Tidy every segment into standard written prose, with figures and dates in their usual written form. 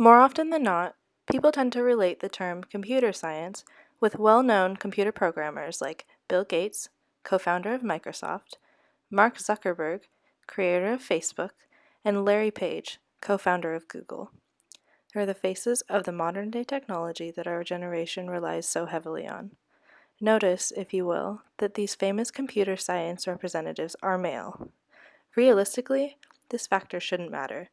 More often than not, people tend to relate the term computer science with well-known computer programmers like Bill Gates, co-founder of Microsoft, Mark Zuckerberg, creator of Facebook, and Larry Page, co-founder of Google. They're the faces of the modern-day technology that our generation relies so heavily on. Notice, if you will, that these famous computer science representatives are male. Realistically, this factor shouldn't matter.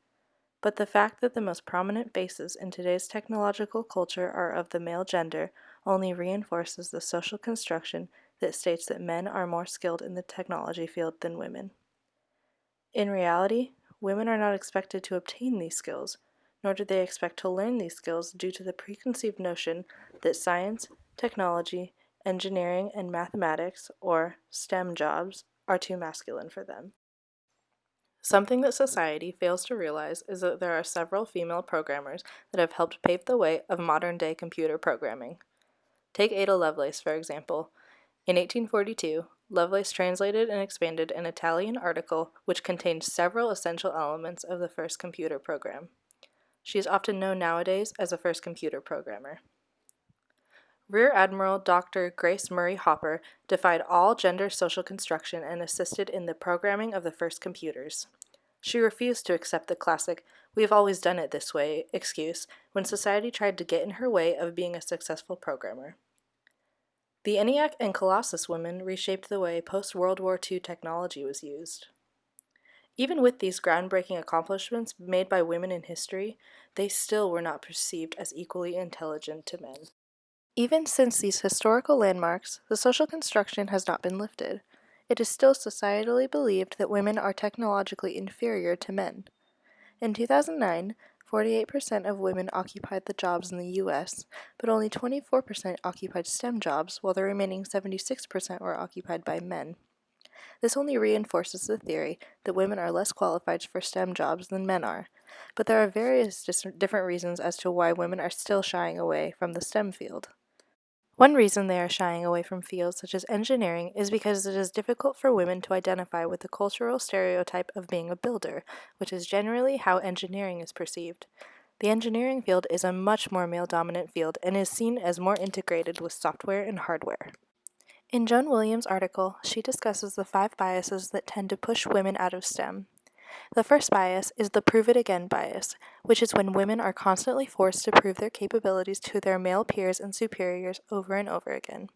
But the fact that the most prominent faces in today's technological culture are of the male gender only reinforces the social construction that states that men are more skilled in the technology field than women. In reality, women are not expected to obtain these skills, nor do they expect to learn these skills due to the preconceived notion that science, technology, engineering, and mathematics, or STEM jobs, are too masculine for them. Something that society fails to realize is that there are several female programmers that have helped pave the way of modern-day computer programming. Take Ada Lovelace, for example. In 1842, Lovelace translated and expanded an Italian article which contained several essential elements of the first computer program. She is often known nowadays as the first computer programmer. Rear Admiral Dr. Grace Murray Hopper defied all gender social construction and assisted in the programming of the first computers. She refused to accept the classic "we've always done it this way" excuse when society tried to get in her way of being a successful programmer. The ENIAC and Colossus women reshaped the way post-World War II technology was used. Even with these groundbreaking accomplishments made by women in history, they still were not perceived as equally intelligent to men. Even since these historical landmarks, the social construction has not been lifted. It is still societally believed that women are technologically inferior to men. In 2009, 48% of women occupied the jobs in the U.S., but only 24% occupied STEM jobs, while the remaining 76% were occupied by men. This only reinforces the theory that women are less qualified for STEM jobs than men are, but there are various different reasons as to why women are still shying away from the STEM field. One reason they are shying away from fields such as engineering is because it is difficult for women to identify with the cultural stereotype of being a builder, which is generally how engineering is perceived. The engineering field is a much more male-dominant field and is seen as more integrated with software and hardware. In Joan Williams' article, she discusses the 5 biases that tend to push women out of STEM. The first bias is the prove it again bias, which is when women are constantly forced to prove their capabilities to their male peers and superiors over and over again.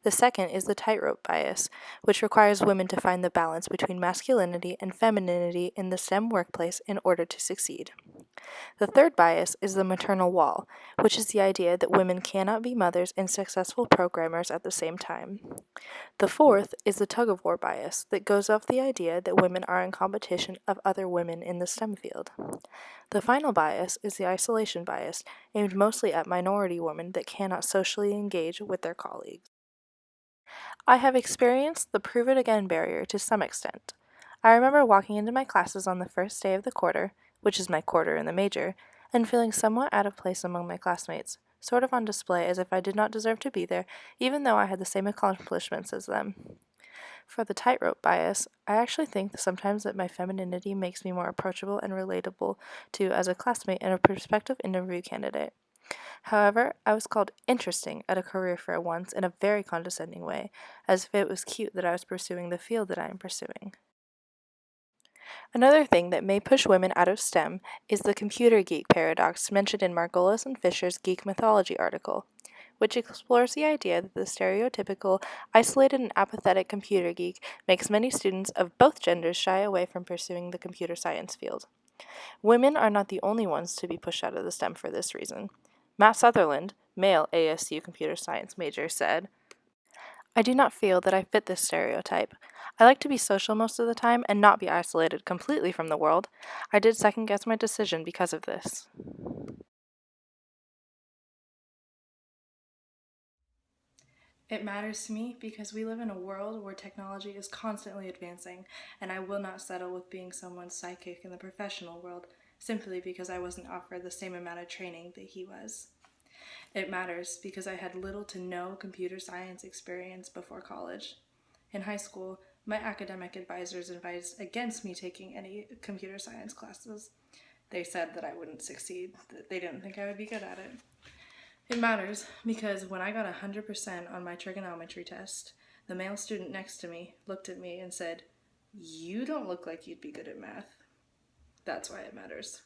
The second is the tightrope bias, which requires women to find the balance between masculinity and femininity in the STEM workplace in order to succeed. The third bias is the maternal wall, which is the idea that women cannot be mothers and successful programmers at the same time. The fourth is the tug-of-war bias that goes off the idea that women are in competition of other women in the STEM field. The final bias is the isolation bias, aimed mostly at minority women that cannot socially engage with their colleagues. I have experienced the prove-it-again barrier to some extent. I remember walking into my classes on the first day of the quarter, which is my quarter in the major, and feeling somewhat out of place among my classmates, sort of on display as if I did not deserve to be there, even though I had the same accomplishments as them. For the tightrope bias, I actually think sometimes that my femininity makes me more approachable and relatable to as a classmate and a prospective interview candidate. However, I was called interesting at a career fair once in a very condescending way, as if it was cute that I was pursuing the field that I am pursuing. Another thing that may push women out of STEM is the computer geek paradox mentioned in Margolis and Fisher's Geek Mythology article, which explores the idea that the stereotypical, isolated and apathetic computer geek makes many students of both genders shy away from pursuing the computer science field. Women are not the only ones to be pushed out of the STEM for this reason. Matt Sutherland, male ASU computer science major, said, "I do not feel that I fit this stereotype. I like to be social most of the time and not be isolated completely from the world. I did second guess my decision because of this." It matters to me because we live in a world where technology is constantly advancing, and I will not settle with being someone's sidekick in the professional world simply because I wasn't offered the same amount of training that he was. It matters because I had little to no computer science experience before college. In high school, my academic advisors advised against me taking any computer science classes. they said that I wouldn't succeed, that they didn't think I would be good at it. It matters because when I got 100% on my trigonometry test, the male student next to me looked at me and said, "You don't look like you'd be good at math." That's why it matters.